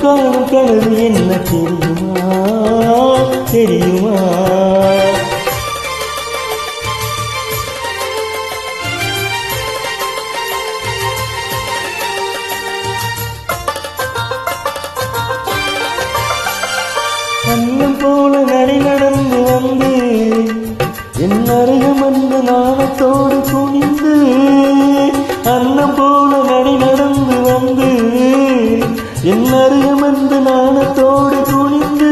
காணும் கனவு என்ன தெரியுமா தெரியுமா? அன்னம் போல நடை நடந்து வந்து என் அருகம் வந்து நாணத்தோடு குனிந்து, அன்னம் போல நடை நடந்து வந்து என் அருகம் வந்து நாணத்தோடு குனிந்து,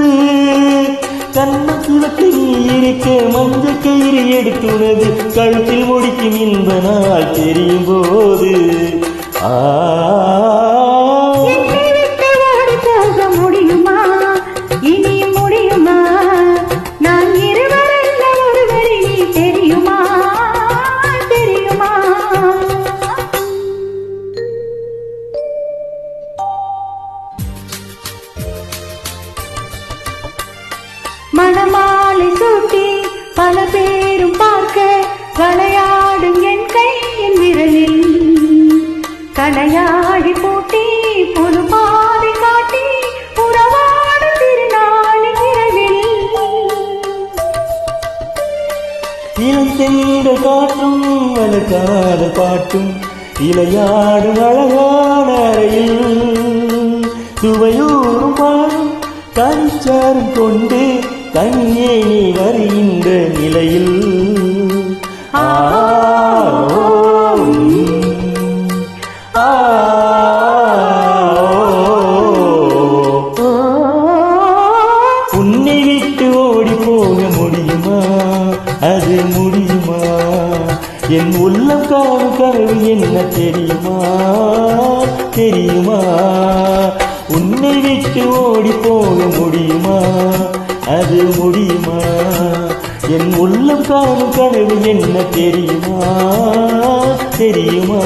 கண்ணம் சிவத்தை நீ இருக்க மஞ்சள் கயிறு எடுத்துள்ளது கழுத்தில் முடிக்கும் இன்ப நாள் தெரியும் போது மணமாலை சூட்டி பல பேரும் பார்க்க விளையாடும் என் கையின் விரலில் கடையாடி பூட்டி புது பாதை காட்டி உறவாடும் திருநாளின் இரவில் இளந்தென்ற காற்றும் அழகாத பாட்டும் இளையாடும் அழகான அறையில் சுவையூறும் பாடும் கனிச்சாரும் கொண்டு தனியே நீ வருகின்ற நிலையில் உன்னை விட்டு ஓடி போக முடியுமா அது முடியுமா? என் உள்ளம் காணும் கனவு என்ன தெரியுமா தெரியுமா? உன்னை விட்டு ஓடி போக முடியுமா அது முடியுமா? என் உள்ளம் காணும் கனவு என்ன தெரியுமா தெரியுமா?